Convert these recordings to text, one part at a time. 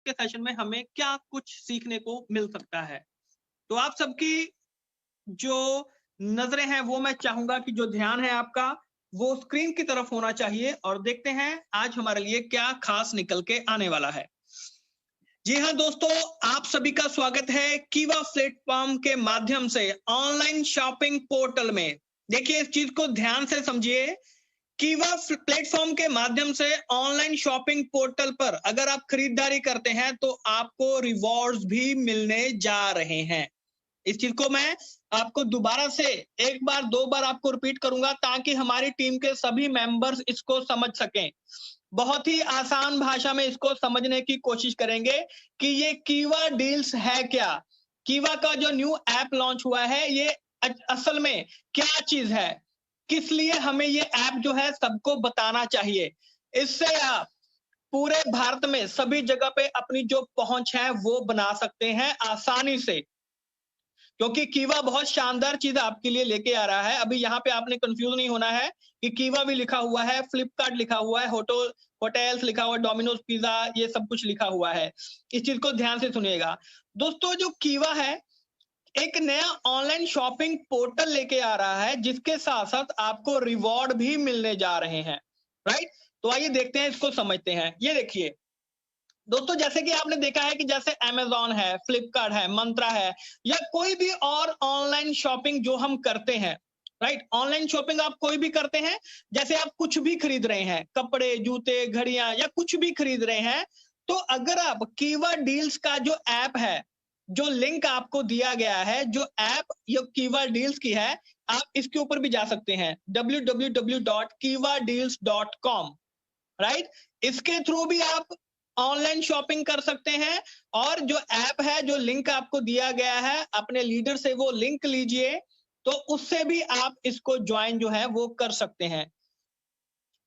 के सेशन में हमें क्या कुछ सीखने को मिल सकता है। तो आप सबकी जो नजरें हैं वो मैं चाहूंगा कि जो ध्यान है आपका वो स्क्रीन की तरफ होना चाहिए और देखते हैं आज हमारे लिए क्या खास निकल के आने वाला है। जी हाँ दोस्तों, आप सभी का स्वागत है कीवा प्लेटफॉर्म के माध्यम से ऑनलाइन शॉपिंग पोर्टल में। देखिए, इस चीज को ध्यान से समझिए। कीवा प्लेटफॉर्म के माध्यम से ऑनलाइन शॉपिंग पोर्टल पर अगर आप खरीदारी करते हैं तो आपको रिवॉर्ड्स भी मिलने जा रहे हैं। इस चीज को मैं आपको दोबारा से एक बार दो बार आपको रिपीट करूंगा ताकि हमारी टीम के सभी मेंबर्स इसको समझ सकें। बहुत ही आसान भाषा में इसको समझने की कोशिश करेंगे कि ये कीवा डील्स है क्या। कीवा का जो न्यू ऐप लॉन्च हुआ है ये असल में क्या चीज है, किस लिए हमें ये ऐप जो है सबको बताना चाहिए। इससे आप पूरे भारत में सभी जगह पे अपनी जो पहुंच है वो बना सकते हैं आसानी से, क्योंकि कीवा बहुत शानदार चीज आपके लिए लेके आ रहा है। अभी यहाँ पे आपने कंफ्यूज नहीं होना है कि कीवा भी लिखा हुआ है, फ्लिपकार्ट लिखा हुआ है, होटल्स लिखा हुआ है, डोमिनोज पिज्जा, ये सब कुछ लिखा हुआ है। इस चीज को ध्यान से सुनिएगा दोस्तों। जो कीवा है एक नया ऑनलाइन शॉपिंग पोर्टल लेके आ रहा है जिसके साथ साथ आपको रिवॉर्ड भी मिलने जा रहे हैं। राइट, तो आइए देखते हैं, इसको समझते हैं। ये देखिए दोस्तों, जैसे कि आपने देखा है कि जैसे अमेज़न है, फ्लिपकार्ट है, मंत्रा है या कोई भी और ऑनलाइन शॉपिंग जो हम करते हैं, राइट? ऑनलाइन शॉपिंग आप कोई भी करते हैं, जैसे आप कुछ भी खरीद रहे हैं, कपड़े, जूते, घड़ियां या कुछ भी खरीद रहे हैं, तो अगर आप कीवा डील्स का जो ऐप है, जो लिंक आपको दिया गया है, जो ऐप ये कीवा डील्स की है, आप इसके ऊपर भी जा सकते हैं www.kivadeals.com, राइट? इसके थ्रू भी आप ऑनलाइन शॉपिंग कर सकते हैं। और जो ऐप है, जो लिंक आपको दिया गया है, अपने लीडर से वो लिंक लीजिए, तो उससे भी आप इसको ज्वाइन जो है वो कर सकते हैं।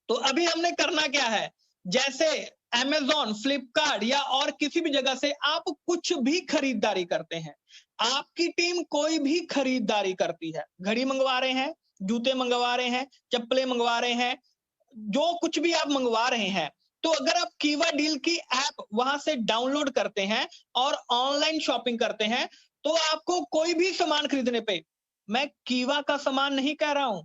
तो अभी हमने करना क्या है, जैसे अमेज़न, फ्लिपकार्ट या और किसी भी जगह से आप कुछ भी खरीदारी करते हैं, आपकी टीम कोई भी खरीदारी करती है, घड़ी मंगवा रहे हैं, जूते मंगवा रहे हैं, चप्पलें मंगवा रहे हैं, जो कुछ भी आप मंगवा रहे हैं, तो अगर आप कीवा डील की ऐप वहां से डाउनलोड करते हैं और ऑनलाइन शॉपिंग करते हैं, तो आपको कोई भी सामान खरीदने पे, मैं कीवा का सामान नहीं कह रहा हूं,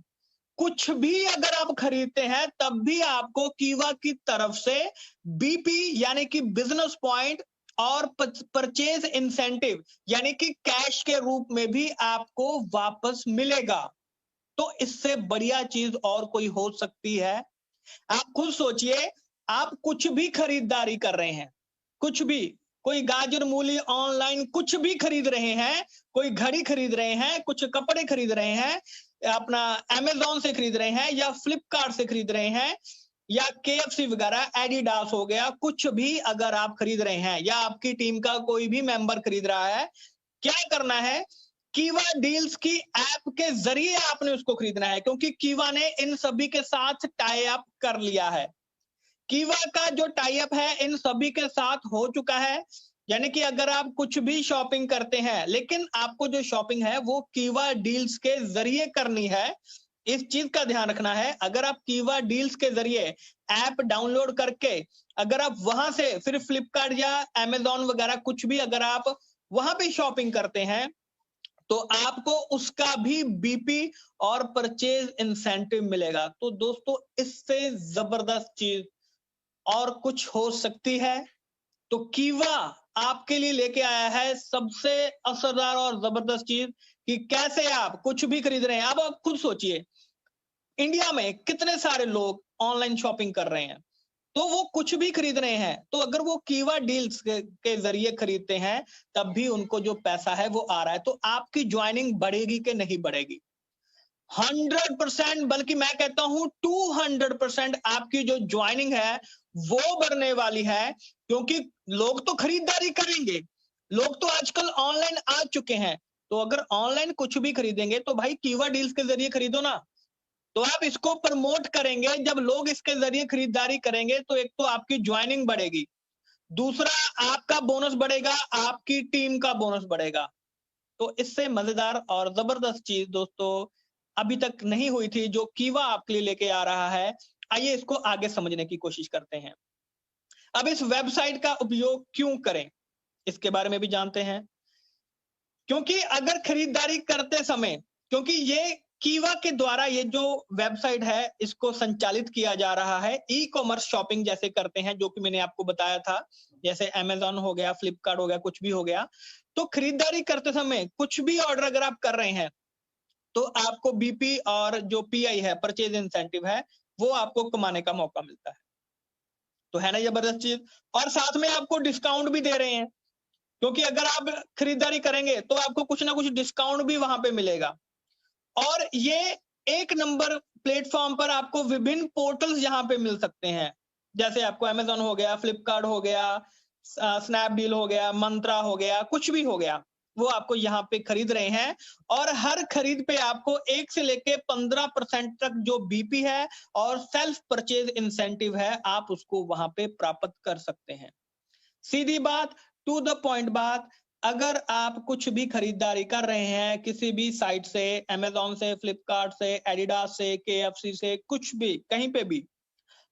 कुछ भी अगर आप खरीदते हैं तब भी आपको कीवा की तरफ से बीपी यानी कि बिजनेस पॉइंट और परचेज इंसेंटिव यानी कि कैश के रूप में भी आपको वापस मिलेगा। तो इससे बढ़िया चीज और कोई हो सकती है? आप खुद सोचिए, आप कुछ भी खरीदारी कर रहे हैं, कुछ भी, कोई गाजर मूली ऑनलाइन कुछ भी खरीद रहे हैं, कोई घड़ी खरीद रहे हैं, कुछ कपड़े खरीद रहे हैं, अपना अमेज़न से खरीद रहे हैं या फ्लिपकार्ट से खरीद रहे हैं या केएफसी वगैरह, एडिडास हो गया, कुछ भी अगर आप खरीद रहे हैं या आपकी टीम का कोई भी मेंबर खरीद रहा है, क्या करना है, कीवा डील्स की ऐप के जरिए आपने उसको खरीदना है, क्योंकि कीवा ने इन सभी के साथ टाई अप कर लिया है। कीवा का जो टाई अप है इन सभी के साथ हो चुका है, यानी कि अगर आप कुछ भी शॉपिंग करते हैं, लेकिन आपको जो शॉपिंग है वो कीवा डील्स के जरिए करनी है। इस चीज का ध्यान रखना है। अगर आप कीवा डील्स के जरिए ऐप डाउनलोड करके अगर आप वहां से फिर फ्लिपकार्ट या अमेज़न वगैरह कुछ भी अगर आप वहां पे शॉपिंग करते हैं, तो आपको उसका भी बीपी और परचेज इंसेंटिव मिलेगा। तो दोस्तों, इससे जबरदस्त चीज और कुछ हो सकती है? तो कीवा आपके लिए लेके आया है सबसे असरदार और जबरदस्त चीज कि कैसे आप कुछ भी खरीद रहे हैं। अब आप खुद सोचिए, इंडिया में कितने सारे लोग ऑनलाइन शॉपिंग कर रहे हैं, तो वो कुछ भी खरीद रहे हैं, तो अगर वो कीवा डील्स के जरिए खरीदते हैं तब भी उनको जो पैसा है वो आ रहा है। तो आपकी ज्वाइनिंग बढ़ेगी कि नहीं बढ़ेगी? 100%, बल्कि मैं कहता हूं 200% आपकी जो ज्वाइनिंग है वो बढ़ने वाली है, क्योंकि लोग तो खरीदारी करेंगे, लोग तो आजकल ऑनलाइन आ चुके हैं। तो अगर ऑनलाइन कुछ भी खरीदेंगे तो भाई कीवा डील्स के जरिए खरीदो ना। तो आप इसको प्रमोट करेंगे, जब लोग इसके जरिए खरीदारी करेंगे तो एक तो आपकी ज्वाइनिंग बढ़ेगी, दूसरा आपका बोनस बढ़ेगा, आपकी टीम का बोनस बढ़ेगा। तो इससे मजेदार और जबरदस्त चीज दोस्तों अभी तक नहीं हुई थी जो कीवा आपके लिए लेके आ रहा है। आइए इसको आगे समझने की कोशिश करते हैं। अब इस वेबसाइट का उपयोग क्यों करें, इसके बारे में भी जानते हैं। क्योंकि अगर खरीदारी करते समय, क्योंकि ये कीवा के द्वारा ये जो वेबसाइट है इसको संचालित किया जा रहा है, ई कॉमर्स शॉपिंग जैसे करते हैं, जो कि मैंने आपको बताया था, जैसे अमेजॉन हो गया, फ्लिपकार्ट हो गया, कुछ भी हो गया। तो खरीदारी करते समय कुछ भी ऑर्डर अगर आप कर रहे हैं तो आपको बीपी और जो पीआई है, परचेज इंसेंटिव है, वो आपको कमाने का मौका मिलता है। तो है ना जबरदस्त चीज। और साथ में आपको डिस्काउंट भी दे रहे हैं, क्योंकि अगर आप खरीदारी करेंगे तो आपको कुछ ना कुछ डिस्काउंट भी वहां पे मिलेगा। और ये एक नंबर प्लेटफॉर्म पर आपको विभिन्न पोर्टल्स यहाँ पे मिल सकते हैं, जैसे आपको अमेजॉन हो गया, फ्लिपकार्ट हो गया, स्नैपडील हो गया, मंत्रा हो गया, कुछ भी हो गया, वो आपको यहाँ पे खरीद रहे हैं। और हर खरीद पे आपको 1 से लेके 15% तक जो बीपी है और सेल्फ परचेज इंसेंटिव है, आप उसको वहां पे प्राप्त कर सकते हैं। सीधी बात, टू द पॉइंट बात, अगर आप कुछ भी खरीदारी कर रहे हैं किसी भी साइट से, अमेजॉन से, फ्लिपकार्ट से, एडिडास से, केएफसी से, कुछ भी कहीं पे भी,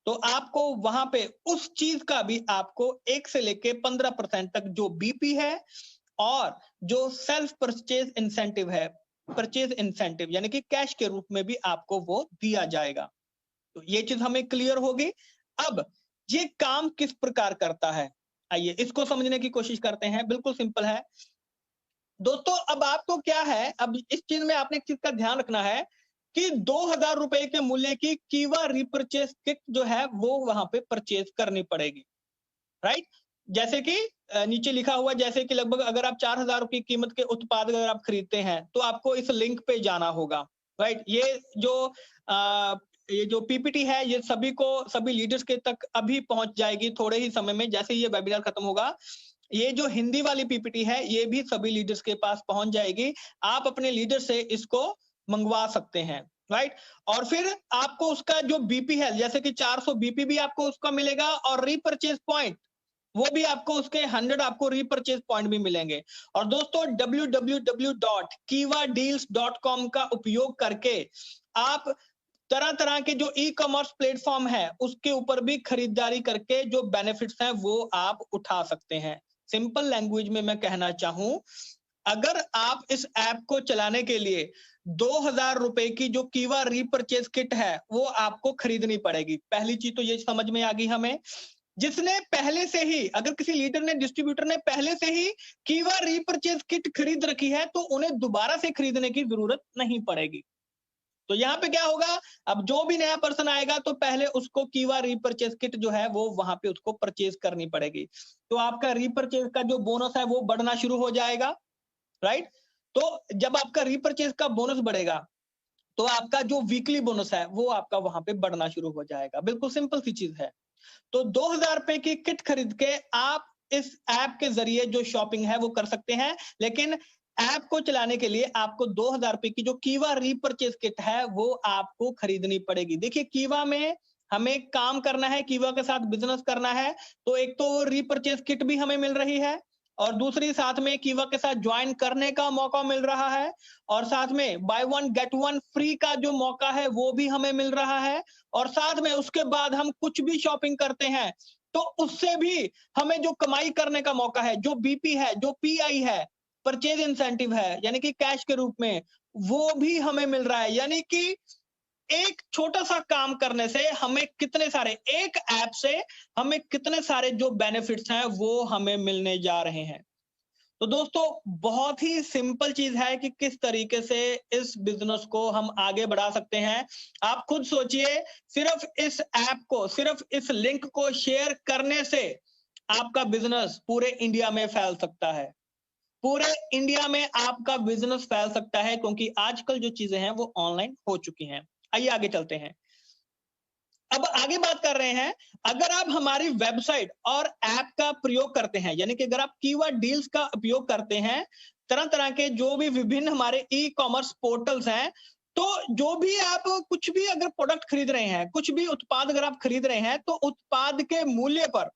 तो आपको वहां पे उस चीज का भी आपको 1 से लेके 15% तक जो बीपी है और जो सेल्फ परचेज इंसेंटिव है, परचेज इंसेंटिव यानी कि कैश के रूप में भी आपको वो दिया जाएगा। तो ये चीज हमें क्लियर होगी। अब ये काम किस प्रकार करता है, आइए इसको समझने की कोशिश करते हैं। बिल्कुल सिंपल है दोस्तों। अब आपको क्या है, अब इस चीज में आपने एक चीज का ध्यान रखना है कि 2000 रुपए के मूल्य की कीवा रिपर्चेज किट जो है वो वहां पे परचेज करनी पड़ेगी, राइट। जैसे कि नीचे लिखा हुआ, जैसे कि लगभग अगर आप 4000 की कीमत के उत्पाद अगर आप खरीदते हैं तो आपको इस लिंक पे जाना होगा, राइट। ये जो पीपीटी है ये सभी लीडर्स के तक अभी पहुंच जाएगी थोड़े ही समय में, जैसे ये वेबिनार खत्म होगा। ये जो हिंदी वाली पीपीटी है ये भी सभी लीडर्स के पास पहुंच जाएगी। आप अपने लीडर से इसको मंगवा सकते हैं, राइट। और फिर आपको उसका जो बीपी है, जैसे कि 400 बीपी भी आपको उसका मिलेगा और रीपरचेज पॉइंट वो भी आपको उसके 100 आपको रीपरचेज पॉइंट भी मिलेंगे। और दोस्तों www.kivadeals.com का उपयोग करके आप तरह तरह के जो ई कॉमर्स प्लेटफॉर्म है उसके ऊपर भी खरीदारी करके जो बेनिफिट्स हैं वो आप उठा सकते हैं। सिंपल लैंग्वेज में मैं कहना चाहूं, अगर आप इस ऐप को चलाने के लिए 2000 रुपए की जो कीवा रीपरचेज किट है वो आपको खरीदनी पड़ेगी। पहली चीज तो ये समझ में आ गई हमें। जिसने पहले से ही, अगर किसी लीडर ने, डिस्ट्रीब्यूटर ने पहले से ही कीवा रीपरचेज किट खरीद रखी है तो उन्हें दोबारा से खरीदने की जरूरत नहीं पड़ेगी। तो यहाँ पे क्या होगा, अब जो भी नया पर्सन आएगा तो पहले उसको कीवा रीपरचेज किट जो है वो वहां पे उसको परचेज करनी पड़ेगी। तो आपका रीपरचेज का जो बोनस है वो बढ़ना शुरू हो जाएगा, राइट। तो जब आपका रीपरचेज का बोनस बढ़ेगा तो आपका जो वीकली बोनस है वो आपका वहां पे बढ़ना शुरू हो जाएगा। बिल्कुल सिंपल सी चीज है। तो 2000 रुपए की किट खरीद के आप इस ऐप के जरिए जो शॉपिंग है वो कर सकते हैं, लेकिन ऐप को चलाने के लिए आपको 2000 रुपए की जो कीवा रीपरचेज किट है वो आपको खरीदनी पड़ेगी। देखिए कीवा में हमें काम करना है, कीवा के साथ बिजनेस करना है, तो एक तो रीपरचेज किट भी हमें मिल रही है और दूसरी साथ में कीवा के साथ ज्वाइन करने का मौका मिल रहा है और साथ में by one get one free का जो मौका है वो भी हमें मिल रहा है। और साथ में उसके बाद हम कुछ भी शॉपिंग करते हैं तो उससे भी हमें जो कमाई करने का मौका है, जो बीपी है, जो पीआई है, परचेज इंसेंटिव है यानी कि कैश के रूप में, वो भी हमें मिल रहा है। यानी कि एक छोटा सा काम करने से हमें कितने सारे, एक ऐप से हमें कितने सारे जो बेनिफिट्स हैं वो हमें मिलने जा रहे हैं। तो दोस्तों बहुत ही सिंपल चीज है कि किस तरीके से इस बिजनेस को हम आगे बढ़ा सकते हैं। आप खुद सोचिए, सिर्फ इस ऐप को, सिर्फ इस लिंक को शेयर करने से आपका बिजनेस पूरे इंडिया में फैल सकता है। पूरे इंडिया में आपका बिजनेस फैल सकता है, क्योंकि आजकल जो चीजें हैं वो ऑनलाइन हो चुकी हैं। आइए आगे चलते हैं। अब आगे बात कर रहे हैं, अगर आप हमारी वेबसाइट और ऐप का प्रयोग करते हैं, यानी कि अगर आप कीवा डील्स का उपयोग करते हैं, तरह तरह के जो भी विभिन्न हमारे ई कॉमर्स पोर्टल्स हैं, तो जो भी आप कुछ भी अगर प्रोडक्ट खरीद रहे हैं, कुछ भी उत्पाद अगर आप खरीद रहे हैं, तो उत्पाद के मूल्य पर,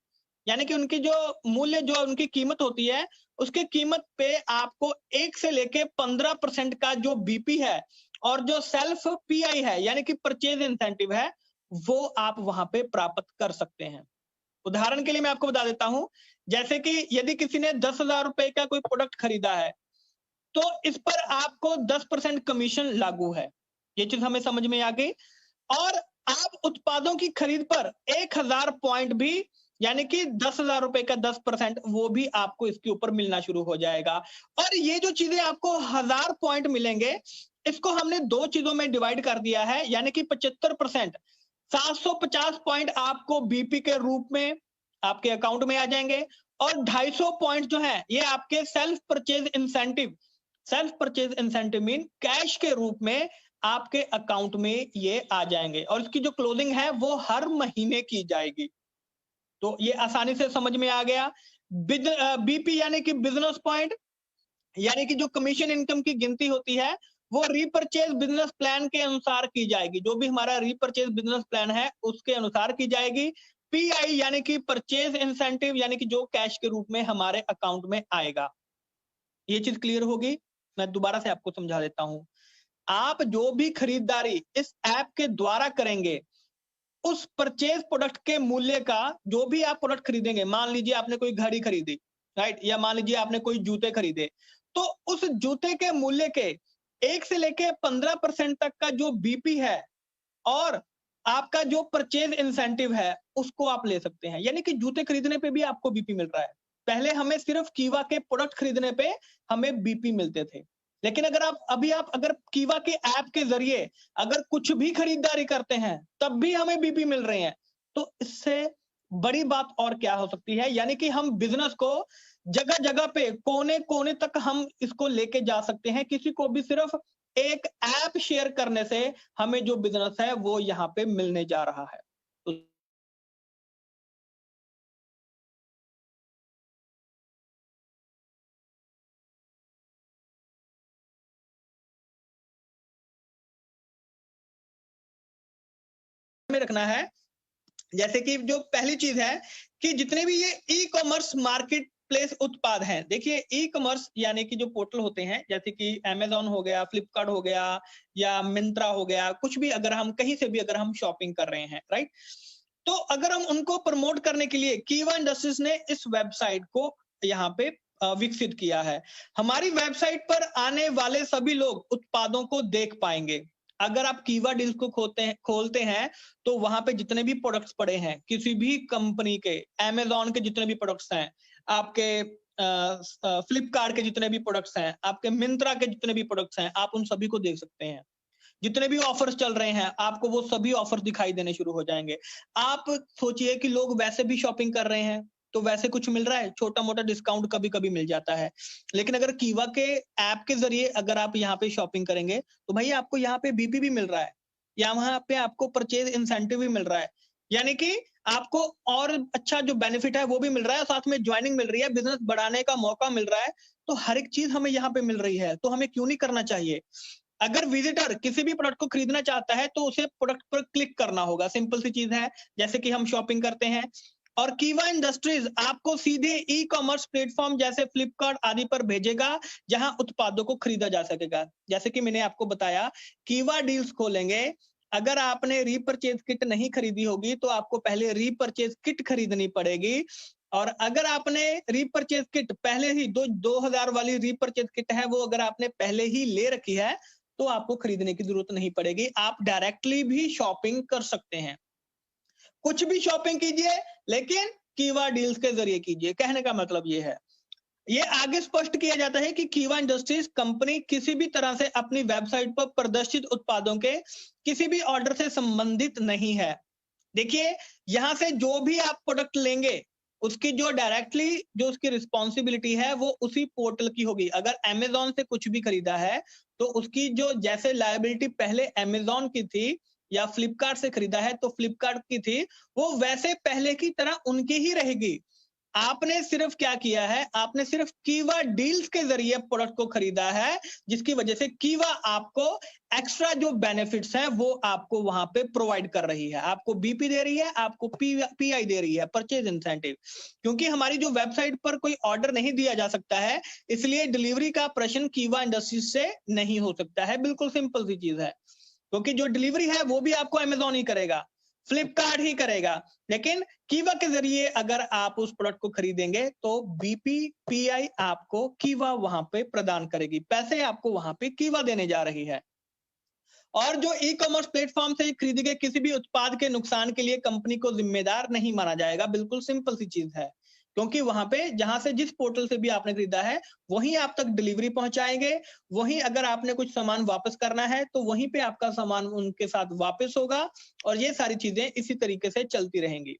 यानी कि उनकी जो मूल्य, जो उनकी कीमत होती है, उसके कीमत पे आपको 1 से लेके 15% का जो बीपी है और जो सेल्फ पीआई है यानी कि परचेज इंसेंटिव है, वो आप वहां पे प्राप्त कर सकते हैं। उदाहरण के लिए मैं आपको बता देता हूं, जैसे कि यदि किसी ने 10,000 रुपए का कोई प्रोडक्ट खरीदा है, तो इस पर आपको 10% कमीशन लागू है। ये चीज हमें समझ में आ गई। और आप उत्पादों की खरीद पर 1,000 पॉइंट भी, यानी कि 10,000 रुपए का 10% वो भी आपको इसके ऊपर मिलना शुरू हो जाएगा। और ये जो चीजें आपको 1,000 पॉइंट मिलेंगे, इसको हमने 2 चीजों में डिवाइड कर दिया है, यानी कि 75%, 750 पॉइंट आपको बीपी के रूप में आपके अकाउंट में आ जाएंगे, और 250 पॉइंट जो है ये आपके self purchase incentive mean cash के रूप में आपके अकाउंट में ये आ जाएंगे, और इसकी जो क्लोजिंग है वो हर महीने की जाएगी। तो ये आसानी से समझ में आ गया। बीपी यानी कि बिजनेस पॉइंट, यानी कि जो कमीशन इनकम की गिनती होती है वो रीपरचेज बिजनेस प्लान के अनुसार की जाएगी। जो भी हमारा रीपरचेज बिजनेस प्लान है उसके अनुसार की जाएगी। पीआई यानी कि परचेज इंसेंटिव, यानी कि जो कैश के रूप में हमारे अकाउंट में आएगा। ये चीज क्लियर होगी। मैं दोबारा से आपको समझा देता हूं। आप जो भी खरीदारी इस ऐप के द्वारा करेंगे, उस परचेज प्रोडक्ट के मूल्य का, जो भी आप प्रोडक्ट खरीदेंगे, मान लीजिए आपने कोई घड़ी खरीदी, राइट, या मान लीजिए आपने कोई जूते खरीदे, तो उस जूते के मूल्य के 1 से लेके 15% तक का जो बीपी है और आपका जो परचेज इंसेंटिव है उसको आप ले सकते हैं। यानी कि जूते खरीदने पे भी आपको बीपी मिल रहा है। पहले हमें सिर्फ कीवा के प्रोडक्ट खरीदने पे हमें बीपी मिलते थे, लेकिन अगर आप अगर कीवा के ऐप के जरिए अगर कुछ भी खरीदारी करते हैं तब भी हमें बीपी मिल रहे हैं, तो इससे बड़ी बात और क्या हो सकती है। यानी कि हम बिजनेस को जगह जगह पे, कोने कोने तक हम इसको लेके जा सकते हैं। किसी को भी सिर्फ एक ऐप शेयर करने से हमें जो बिजनेस है वो यहाँ पे मिलने जा रहा है। तो में रखना है, जैसे कि जो पहली चीज है कि जितने भी ये ई कॉमर्स मार्केट प्लेस उत्पाद हैं, देखिए ई कॉमर्स यानी कि जो पोर्टल होते हैं, जैसे कि अमेजोन हो गया, फ्लिपकार्ट हो गया, या मिंत्रा हो गया, कुछ भी अगर हम कहीं से भी अगर हम शॉपिंग कर रहे हैं, राइट, तो अगर हम उनको प्रमोट करने के लिए कीवा इंडस्ट्रीज ने इस वेबसाइट को यहाँ पे विकसित किया है। हमारी वेबसाइट पर आने वाले सभी लोग उत्पादों को देख पाएंगे। अगर आप कीवा डील्स को खोलते हैं तो वहां पे जितने भी प्रोडक्ट्स पड़े हैं किसी भी कंपनी के, अमेजोन के जितने भी प्रोडक्ट्स हैं, आपके फ्लिपकार्ट के जितने भी प्रोडक्ट्स हैं, आपके मिंत्रा के जितने भी प्रोडक्ट्स हैं, आप उन सभी को देख सकते हैं। जितने भी ऑफर्स चल रहे हैं आपको वो सभी ऑफर्स दिखाई देने शुरू हो जाएंगे। आप सोचिए कि लोग वैसे भी शॉपिंग कर रहे हैं तो वैसे कुछ मिल रहा है, छोटा मोटा डिस्काउंट कभी कभी मिल जाता है, लेकिन अगर कीवा के ऐप के जरिए अगर आप यहाँ पे शॉपिंग करेंगे तो भाई आपको यहाँ पे बीपी भी मिल रहा है, या वहां पे आपको परचेज इंसेंटिव भी मिल रहा है, यानी कि आपको और अच्छा जो बेनिफिट है वो भी मिल रहा है, साथ में ज्वाइनिंग मिल रही है, बिजनेस बढ़ाने का मौका मिल रहा है। तो हर एक चीज हमें यहाँ पे मिल रही है, तो हमें क्यों नहीं करना चाहिए। अगर विजिटर किसी भी प्रोडक्ट को खरीदना चाहता है तो उसे प्रोडक्ट पर क्लिक करना होगा, सिंपल सी चीज है, जैसे कि हम शॉपिंग करते हैं। और कीवा इंडस्ट्रीज आपको सीधे ई कॉमर्स प्लेटफॉर्म जैसे फ्लिपकार्ट आदि पर भेजेगा जहां उत्पादों को खरीदा जा सकेगा। जैसे कि मैंने आपको बताया, कीवा डील्स खोलेंगे, अगर आपने रीपरचेज किट नहीं खरीदी होगी तो आपको पहले रीपरचेज किट खरीदनी पड़ेगी, और अगर आपने रीपरचेज किट पहले ही 2000 वाली रीपरचेज किट है वो अगर आपने पहले ही ले रखी है तो आपको खरीदने की जरूरत नहीं पड़ेगी, आप डायरेक्टली भी शॉपिंग कर सकते हैं। कुछ भी शॉपिंग कीजिए लेकिन कीवा डील्स के जरिए कीजिए, कहने का मतलब ये है। ये आगे स्पष्ट किया जाता है कि कीवा इंडस्ट्रीज कंपनी किसी भी तरह से अपनी वेबसाइट पर प्रदर्शित उत्पादों के किसी भी ऑर्डर से संबंधित नहीं है। देखिए, यहां से जो भी आप प्रोडक्ट लेंगे उसकी जो डायरेक्टली जो उसकी रिस्पॉन्सिबिलिटी है वो उसी पोर्टल की होगी। अगर अमेजोन से कुछ भी खरीदा है तो उसकी जो जैसे लायबिलिटी पहले अमेजोन की थी या फ्लिपकार्ट से खरीदा है तो फ्लिपकार्ट की थी, वो वैसे पहले की तरह उनकी ही रहेगी। आपने सिर्फ क्या किया है, आपने सिर्फ कीवा डील्स के जरिए प्रोडक्ट को खरीदा है, जिसकी वजह से कीवा आपको एक्स्ट्रा जो बेनिफिट्स हैं वो आपको वहां पे प्रोवाइड कर रही है। आपको बीपी दे रही है, आपको पीआई दे रही है, परचेज इंसेंटिव। क्योंकि हमारी जो वेबसाइट पर कोई ऑर्डर नहीं दिया जा सकता है, इसलिए डिलीवरी का प्रश्न कीवा इंडस्ट्रीज से नहीं हो सकता है। बिल्कुल सिंपल सी चीज है, क्योंकि जो डिलीवरी है वो भी आपको अमेजोन ही करेगा। फ्लिपकार्ट ही करेगा। लेकिन कीवा के जरिए अगर आप उस प्रोडक्ट को खरीदेंगे तो बीपी पीआई आपको कीवा वहां पे प्रदान करेगी, पैसे आपको वहां पे कीवा देने जा रही है। और जो ई कॉमर्स प्लेटफॉर्म से खरीदे गए किसी भी उत्पाद के नुकसान के लिए कंपनी को जिम्मेदार नहीं माना जाएगा। बिल्कुल सिंपल सी चीज है, क्योंकि वहां पे जहां से जिस पोर्टल से भी आपने खरीदा है वहीं आप तक डिलीवरी पहुंचाएंगे, वहीं अगर आपने कुछ सामान वापस करना है तो वहीं पे आपका सामान उनके साथ वापस होगा, और ये सारी चीजें इसी तरीके से चलती रहेंगी।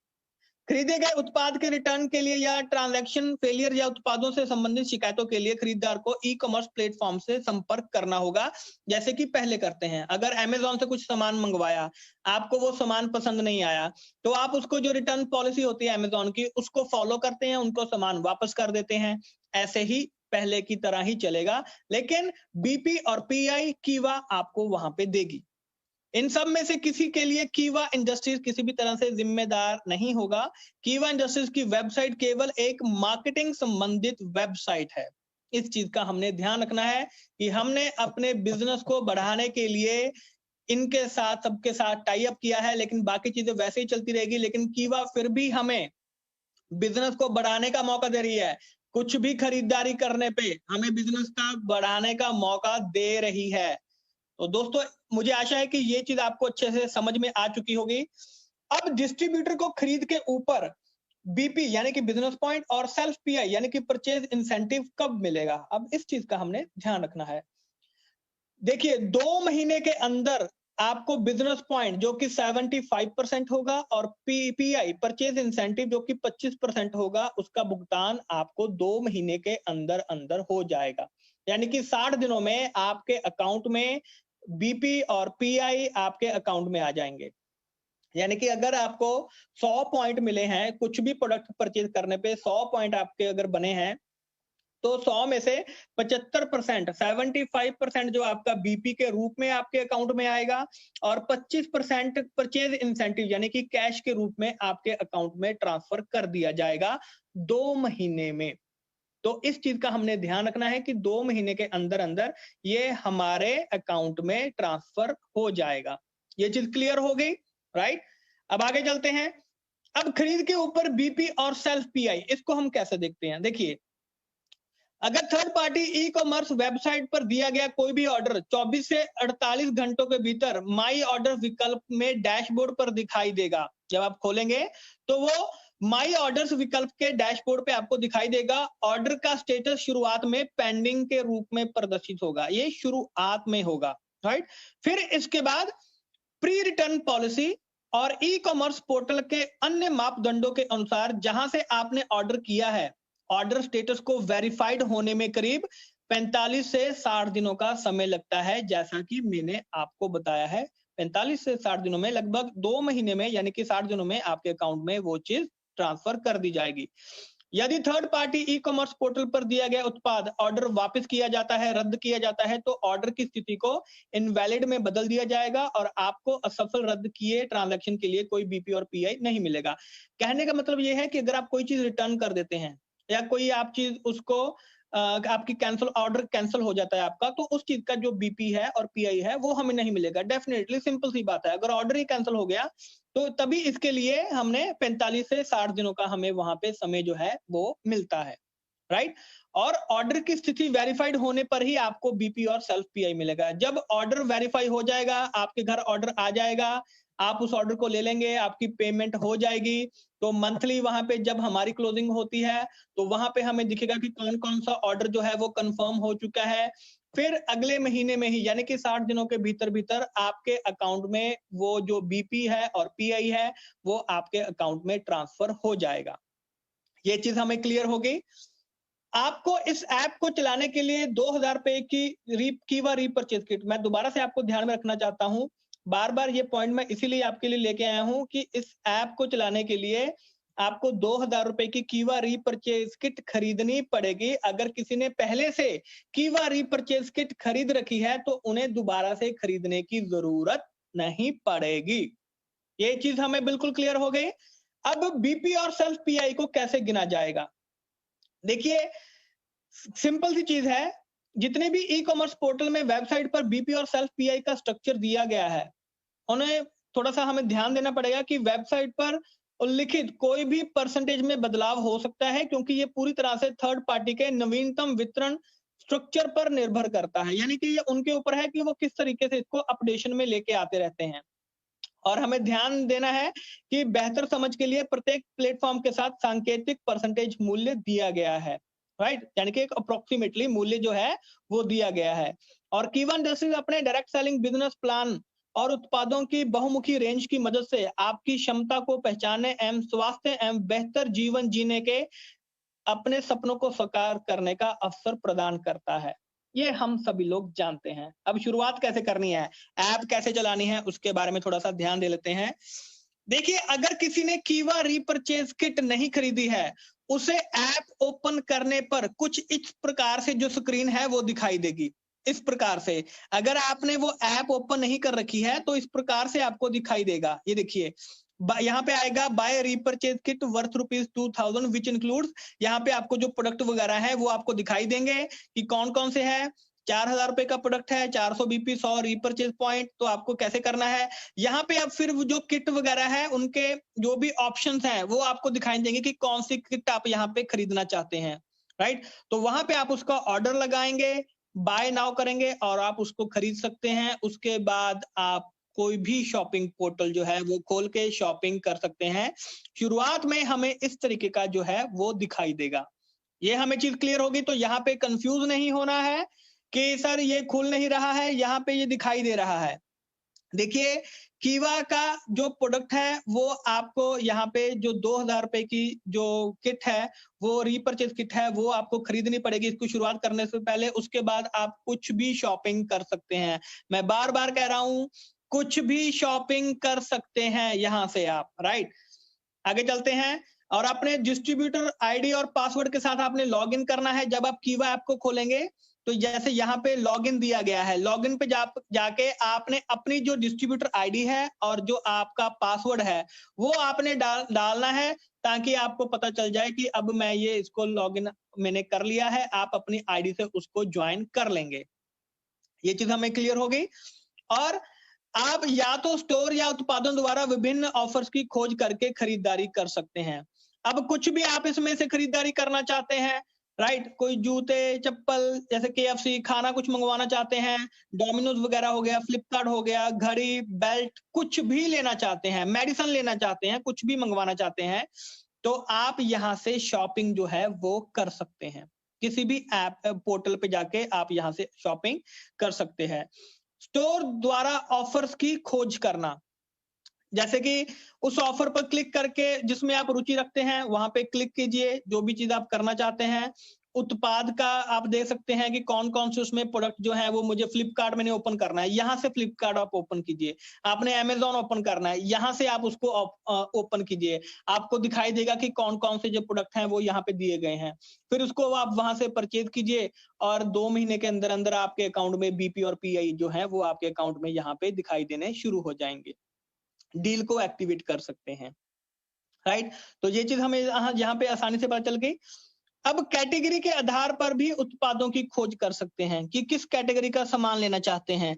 खरीदे गए उत्पाद के रिटर्न के लिए या ट्रांजैक्शन फेलियर या उत्पादों से संबंधित शिकायतों के लिए खरीदार को ई कॉमर्स प्लेटफॉर्म से संपर्क करना होगा, जैसे कि पहले करते हैं। अगर अमेजोन से कुछ सामान मंगवाया, आपको वो सामान पसंद नहीं आया, तो आप उसको जो रिटर्न पॉलिसी होती है अमेजोन की, उसको फॉलो करते हैं, उनको सामान वापस कर देते हैं। ऐसे ही पहले की तरह ही चलेगा, लेकिन बीपी और पीआई कीवा आपको वहां पे देगी। इन सब में से किसी के लिए कीवा इंडस्ट्रीज किसी भी तरह से जिम्मेदार नहीं होगा। कीवा इंडस्ट्रीज की वेबसाइट केवल एक मार्केटिंग संबंधित वेबसाइट है। इस चीज का हमने ध्यान रखना है कि हमने अपने बिजनेस को बढ़ाने के लिए इनके साथ सबके साथ टाई अप किया है, लेकिन बाकी चीजें वैसे ही चलती रहेगी। लेकिन कीवा फिर भी हमें बिजनेस को बढ़ाने का मौका दे रही है। कुछ भी खरीदारी करने पे हमें बिजनेस का बढ़ाने का मौका दे रही है। तो दोस्तों, मुझे आशा है कि ये चीज आपको अच्छे से समझ में आ चुकी होगी। अब डिस्ट्रीब्यूटर को खरीद के ऊपर बीपी यानी कि बिजनेस पॉइंट और सेल्फ पीआई यानी कि परचेज इंसेंटिव कब मिलेगा, अब इस चीज का हमने ध्यान रखना है। देखिए, 2 महीने के अंदर आपको बिजनेस पॉइंट जो कि 75% होगा और पीआई परचेज इंसेंटिव जो कि 25% होगा, उसका भुगतान आपको 2 महीने के अंदर अंदर हो जाएगा। यानी कि 60 दिनों में आपके अकाउंट में बीपी और पीआई आपके अकाउंट में आ जाएंगे। यानी कि अगर आपको 100 पॉइंट मिले हैं, कुछ भी प्रोडक्ट परचेज करने पे 100 पॉइंट आपके अगर बने हैं, तो 100 में से 75% 75% जो आपका बीपी के रूप में आपके अकाउंट में आएगा और 25% परचेज इंसेंटिव यानी कि कैश के रूप में आपके अकाउंट में ट्रांसफर कर दिया जाएगा 2 महीने में। तो इस चीज का हमने ध्यान रखना है कि 2 महीने के अंदर अंदर ये हमारे अकाउंट में ट्रांसफर हो जाएगा। ये चीज क्लियर हो गई, राइट? अब आगे चलते हैं। अब खरीद के ऊपर बीपी और सेल्फ पीआई, इसको हम कैसे देखते हैं? देखिए, अगर third party e commerce website पर दिया गया कोई भी ऑर्डर 24 से 48 घंटों के भीतर माई ऑर्डर विकल्प में डैशबोर्ड पर दिखाई देगा। जब आप खोलेंगे तो वो माई ऑर्डर्स विकल्प के डैशबोर्ड पे आपको दिखाई देगा। ऑर्डर का स्टेटस शुरुआत में पेंडिंग के रूप में प्रदर्शित होगा, ये शुरुआत में होगा, राइट? फिर इसके बाद प्री रिटर्न पॉलिसी और ई कॉमर्स पोर्टल के अन्य मापदंडों के अनुसार जहां से आपने ऑर्डर किया है, ऑर्डर स्टेटस को वेरीफाइड होने में करीब 45 से 60 दिनों का समय लगता है। जैसा कि मैंने आपको बताया है, 45 से 60 दिनों में, लगभग 2 महीने में यानी कि 60 दिनों में आपके अकाउंट में वो चीज ट्रांसफर कर दी जाएगी। यदि third party e commerce portal पर दिया गया उत्पाद ऑर्डर वापस किया जाता है, रद्द किया जाता है, तो ऑर्डर की स्थिति को इनवैलिड में बदल दिया जाएगा और आपको असफल रद्द किए ट्रांजैक्शन के लिए कोई बीपी और पीआई नहीं मिलेगा। कहने का मतलब यह है कि अगर आप कोई चीज रिटर्न कर देते हैं या कोई आप चीज उसको आपकी कैंसिल ऑर्डर कैंसिल हो जाता है आपका, तो उस चीज का जो बीपी है और पीआई है वो हमें नहीं मिलेगा। डेफिनेटली सिंपल सी बात है, अगर ऑर्डर ही कैंसिल हो गया तो तभी इसके लिए हमने 45 से 60 दिनों का हमें वहां पे समय जो है वो मिलता है, राइट? और ऑर्डर की स्थिति वेरीफाइड होने पर ही आपको बीपी और सेल्फ पीआई मिलेगा। जब ऑर्डर वेरीफाई हो जाएगा, आपके घर ऑर्डर आ जाएगा, आप उस ऑर्डर को ले लेंगे, आपकी पेमेंट हो जाएगी। तो मंथली वहां पे जब हमारी क्लोजिंग होती है तो वहां पे हमें दिखेगा कि कौन कौन सा ऑर्डर जो है वो कंफर्म हो चुका है। फिर अगले महीने में ही यानी कि 60 दिनों के भीतर भीतर आपके अकाउंट में वो जो बीपी है और पीआई है वो आपके अकाउंट में ट्रांसफर हो जाएगा। ये चीज हमें क्लियर हो गई। आपको इस ऐप को चलाने के लिए 2000 रुपए की कीवा रीपरचेज किट, मैं दोबारा से आपको ध्यान में रखना चाहता हूं, बार बार ये पॉइंट मैं इसीलिए आपके लिए लेके आया हूं कि इस ऐप को चलाने के लिए आपको 2000 रुपए की कीवा रीपरचेज किट खरीदनी पड़ेगी। अगर किसी ने पहले से कीवा रीपरचेज किट खरीद रखी है तो उन्हें दोबारा से खरीदने की जरूरत नहीं पड़ेगी। ये चीज हमें बिल्कुल क्लियर हो गई। अब बीपी और सेल्फ पीआई को कैसे गिना जाएगा? देखिए, सिंपल सी चीज है, जितने भी ई कॉमर्स पोर्टल में वेबसाइट पर बीपी और सेल्फ पीआई का स्ट्रक्चर दिया गया है, उन्हें थोड़ा सा हमें ध्यान देना पड़ेगा कि वेबसाइट पर उल्लिखित कोई भी परसेंटेज में बदलाव हो सकता है, क्योंकि ये पूरी तरह से थर्ड पार्टी के नवीनतम वितरण स्ट्रक्चर पर निर्भर करता है। यानी कि ये उनके ऊपर है कि वो किस तरीके से इसको अपडेशन में लेके आते रहते हैं। और हमें ध्यान देना है कि बेहतर समझ के लिए प्रत्येक प्लेटफॉर्म के साथ सांकेतिक परसेंटेज मूल्य दिया गया है, राइट? यानी कि एक अप्रोक्सीमेटली मूल्य जो है वो दिया गया है। और कीवा इंडस्ट्रीज अपने डायरेक्ट सेलिंग बिजनेस प्लान और उत्पादों की बहुमुखी रेंज की मदद से आपकी क्षमता को पहचानने एवं स्वास्थ्य एवं बेहतर जीवन जीने के अपने सपनों को साकार करने का अवसर प्रदान करता है। ये हम सभी लोग जानते हैं। अब शुरुआत कैसे करनी है, ऐप कैसे चलानी है, उसके बारे में थोड़ा सा ध्यान दे लेते हैं। देखिए, अगर किसी ने कीवा रीपरचेज किट नहीं खरीदी है, उसे ऐप ओपन करने पर कुछ इस प्रकार से जो स्क्रीन है वो दिखाई देगी। इस प्रकार से अगर आपने वो ऐप ओपन नहीं कर रखी है तो इस प्रकार से आपको दिखाई देगा। ये देखिए, यहाँ पे आएगा buy repurchase kit worth ₹2000 which includes. यहाँ पे आपको जो प्रोडक्ट वगैरह है वो आपको दिखाई देंगे कि कौन कौन से है। 4000 रुपए का प्रोडक्ट है, 400 बीपी, 100 रीपरचेज पॉइंट। तो आपको कैसे करना है, यहाँ पे अब फिर जो किट वगैरह है उनके जो भी ऑप्शंस हैं वो आपको दिखाई देंगे कि कौन सी किट आप यहाँ पे खरीदना चाहते हैं, राइट? तो वहां पे आप उसका ऑर्डर लगाएंगे, बाय नाउ करेंगे और आप उसको खरीद सकते हैं। उसके बाद आप कोई भी शॉपिंग पोर्टल जो है वो खोल के शॉपिंग कर सकते हैं। शुरुआत में हमें इस तरीके का जो है वो दिखाई देगा। ये हमें चीज क्लियर होगी, तो यहाँ पे कंफ्यूज नहीं होना है कि सर ये खुल नहीं रहा है, यहाँ पे ये दिखाई दे रहा है। देखिए, कीवा का जो प्रोडक्ट है वो आपको यहाँ पे जो 2000 रुपए की जो किट है, वो रीपरचेज किट है, वो आपको खरीदनी पड़ेगी इसको शुरुआत करने से पहले। उसके बाद आप कुछ भी शॉपिंग कर सकते हैं। मैं बार बार कह रहा हूं, कुछ भी शॉपिंग कर सकते हैं यहाँ से आप, राइट? आगे चलते हैं। और अपने डिस्ट्रीब्यूटर आईडी और पासवर्ड के साथ आपने लॉगिन करना है। जब आप कीवा ऐप को खोलेंगे तो जैसे यहाँ पे लॉगिन दिया गया है, लॉगिन पे जाके आपने अपनी जो डिस्ट्रीब्यूटर आईडी है और जो आपका पासवर्ड है वो आपने डालना है, ताकि आपको पता चल जाए कि अब मैं ये इसको लॉगिन मैंने कर लिया है। आप अपनी आईडी से उसको ज्वाइन कर लेंगे। ये चीज हमें क्लियर हो गई। और आप या तो स्टोर या उत्पादन द्वारा विभिन्न ऑफर्स की खोज करके खरीदारी कर सकते हैं। अब कुछ भी आप इसमें से खरीदारी करना चाहते हैं, राइट? कोई जूते, चप्पल, जैसे केएफसी, खाना कुछ मंगवाना चाहते हैं, डोमिनोज वगैरह हो गया, फ्लिपकार्ट हो गया, घड़ी, बेल्ट, कुछ भी लेना चाहते हैं, मेडिसिन लेना चाहते हैं, कुछ भी मंगवाना चाहते हैं, तो आप यहाँ से शॉपिंग जो है वो कर सकते हैं। किसी भी ऐप पोर्टल पे जाके आप यहाँ से शॉपिंग कर सकते हैं। स्टोर द्वारा ऑफर्स की खोज करना, जैसे कि उस ऑफर पर क्लिक करके जिसमें आप रुचि रखते हैं वहां पे क्लिक कीजिए, जो भी चीज आप करना चाहते हैं। उत्पाद का आप देख सकते हैं कि कौन कौन से उसमें प्रोडक्ट जो है वो मुझे फ्लिपकार्ट मैंने ओपन करना है, यहाँ से फ्लिपकार्ट आप ओपन कीजिए। आपने अमेजोन ओपन करना है, यहाँ से आप उसको ओपन कीजिए। आपको दिखाई देगा कि कौन कौन से जो प्रोडक्ट हैं वो यहाँ पे दिए गए हैं। फिर उसको आप वहां से परचेज कीजिए और 2 महीने के अंदर अंदर आपके अकाउंट में बीपी और पीआई जो है वो आपके अकाउंट में यहाँ पे दिखाई देने शुरू हो जाएंगे। डील को एक्टिवेट कर सकते हैं, राइट? तो ये चीज हमें यहाँ पे आसानी से पता चल गई। अब कैटेगरी के आधार पर भी उत्पादों की खोज कर सकते हैं कि किस कैटेगरी का सामान लेना चाहते हैं।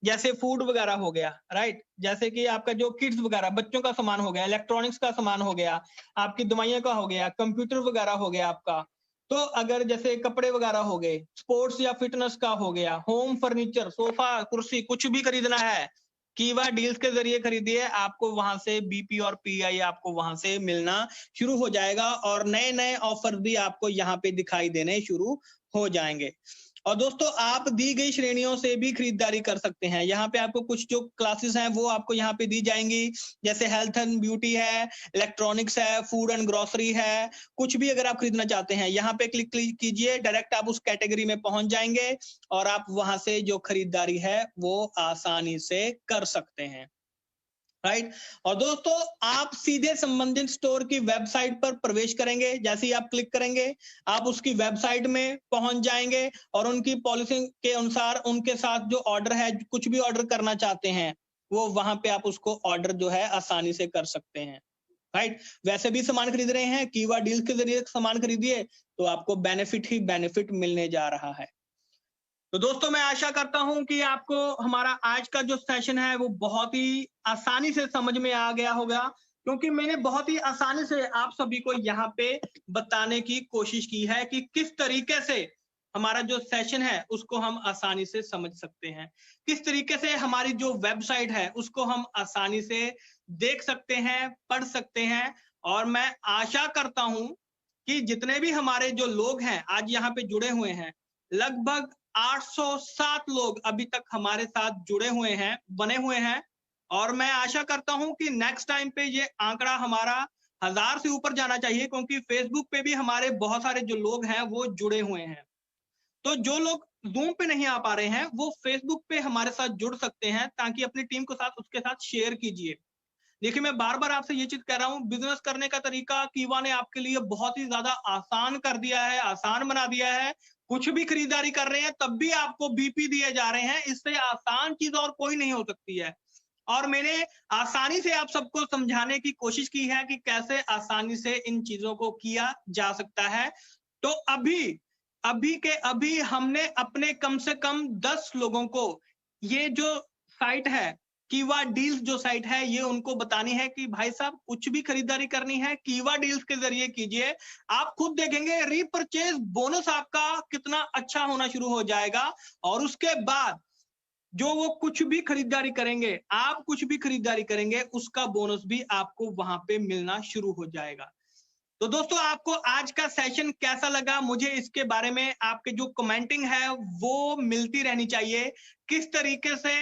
जैसे फूड वगैरह हो गया, राइट? जैसे कि आपका जो किड्स वगैरह बच्चों का सामान हो गया, इलेक्ट्रॉनिक्स का सामान हो गया, आपकी दवाइयां का हो गया, कंप्यूटर वगैरह हो गया आपका। तो अगर जैसे कपड़े वगैरह हो गए, स्पोर्ट्स या फिटनेस का हो गया, होम फर्नीचर, सोफा, कुर्सी, कुछ भी खरीदना है, कीवा डील्स के जरिए खरीदिए। आपको वहां से बीपी और पीआई आपको वहां से मिलना शुरू हो जाएगा और नए नए ऑफर भी आपको यहाँ पे दिखाई देने शुरू हो जाएंगे। और दोस्तों, आप दी गई श्रेणियों से भी खरीदारी कर सकते हैं। यहाँ पे आपको कुछ जो क्लासेस हैं वो आपको यहाँ पे दी जाएंगी, जैसे हेल्थ एंड ब्यूटी है, इलेक्ट्रॉनिक्स है, फूड एंड ग्रोसरी है। कुछ भी अगर आप खरीदना चाहते हैं यहाँ पे क्लिक कीजिए, डायरेक्ट आप उस कैटेगरी में पहुंच जाएंगे और आप वहां से जो खरीदारी है वो आसानी से कर सकते हैं, राइट? और दोस्तों, आप सीधे संबंधित स्टोर की वेबसाइट पर प्रवेश करेंगे। जैसे ही आप क्लिक करेंगे आप उसकी वेबसाइट में पहुंच जाएंगे और उनकी पॉलिसी के अनुसार उनके साथ जो ऑर्डर है, कुछ भी ऑर्डर करना चाहते हैं वो वहां पे आप उसको ऑर्डर जो है आसानी से कर सकते हैं, राइट? वैसे भी सामान खरीद रहे हैं, कीवा डील्स के जरिए सामान खरीदिए तो आपको बेनिफिट ही बेनिफिट मिलने जा रहा है। तो दोस्तों मैं आशा करता हूं कि आपको हमारा आज का जो सेशन है वो बहुत ही आसानी से समझ में आ गया होगा, क्योंकि मैंने बहुत ही आसानी से आप सभी को यहाँ पे बताने की कोशिश की है कि किस तरीके से हमारा जो सेशन है उसको हम आसानी से समझ सकते हैं, किस तरीके से हमारी जो वेबसाइट है उसको हम आसानी से देख सकते हैं, पढ़ सकते हैं। और मैं आशा करता हूं कि जितने भी हमारे जो लोग हैं आज यहाँ पे जुड़े हुए हैं, लगभग 807 लोग अभी तक हमारे साथ जुड़े हुए हैं, बने हुए हैं। और मैं आशा करता हूं कि नेक्स्ट टाइम पे ये आंकड़ा हमारा 1000 से ऊपर जाना चाहिए, क्योंकि फेसबुक पे भी हमारे बहुत सारे जो लोग हैं वो जुड़े हुए हैं। तो जो लोग जूम पे नहीं आ पा रहे हैं वो फेसबुक पे हमारे साथ जुड़ सकते हैं, ताकि अपनी टीम के साथ उसके साथ शेयर कीजिए। देखिए मैं बार बार आपसे ये चीज कह रहा हूँ, बिजनेस करने का तरीका कीवा ने आपके लिए बहुत ही ज्यादा आसान कर दिया है, आसान बना दिया है। कुछ भी खरीदारी कर रहे हैं तब भी आपको बीपी दिए जा रहे हैं, इससे आसान चीज और कोई नहीं हो सकती है। और मैंने आसानी से आप सबको समझाने की कोशिश की है कि कैसे आसानी से इन चीजों को किया जा सकता है। तो अभी अभी के अभी हमने अपने कम से कम 10 लोगों को ये जो साइट है, कीवा डील्स जो साइट है, ये उनको बतानी है कि भाई साहब कुछ भी खरीदारी करनी है कीवा डील्स के जरिए कीजिए। आप खुद देखेंगे रीपरचेज बोनस आपका कितना अच्छा होना शुरू हो जाएगा। और उसके बाद जो वो कुछ भी खरीदारी करेंगे, आप कुछ भी खरीदारी करेंगे, उसका बोनस भी आपको वहां पे मिलना शुरू हो जाएगा। तो दोस्तों आपको आज का सेशन कैसा लगा, मुझे इसके बारे में आपके जो कमेंटिंग है वो मिलती रहनी चाहिए। किस तरीके से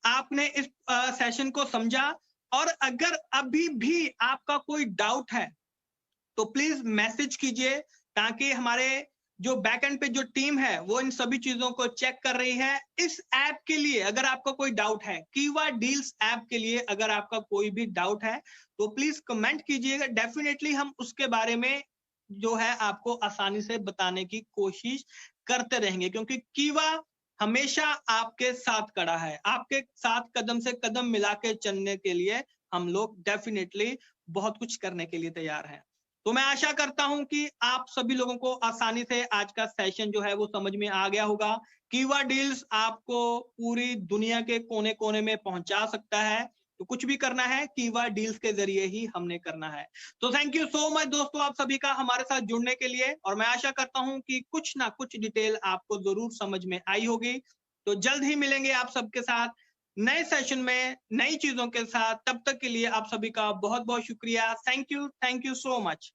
आपने इस सेशन को समझा, और अगर अभी भी आपका कोई डाउट है तो प्लीज मैसेज कीजिए, ताकि हमारे जो बैक एंड पे जो टीम है वो इन सभी चीजों को चेक कर रही है। इस ऐप के लिए अगर आपका कोई डाउट है, कीवा डील्स ऐप के लिए अगर आपका कोई भी डाउट है तो प्लीज कमेंट कीजिएगा, डेफिनेटली हम उसके बारे में जो है आपको आसानी से बताने की कोशिश करते रहेंगे, क्योंकि कीवा हमेशा आपके साथ खड़ा है, आपके साथ कदम से कदम मिला के चलने के लिए हम लोग डेफिनेटली बहुत कुछ करने के लिए तैयार हैं। तो मैं आशा करता हूं कि आप सभी लोगों को आसानी से आज का सेशन जो है वो समझ में आ गया होगा। कीवा डील्स आपको पूरी दुनिया के कोने कोने में पहुंचा सकता है, तो कुछ भी करना है कीवा डील्स के जरिए ही हमने करना है। तो थैंक यू सो मच दोस्तों आप सभी का हमारे साथ जुड़ने के लिए, और मैं आशा करता हूं कि कुछ ना कुछ डिटेल आपको जरूर समझ में आई होगी। तो जल्द ही मिलेंगे आप सबके साथ नए सेशन में नई चीजों के साथ। तब तक के लिए आप सभी का बहुत बहुत शुक्रिया। Thank you so much.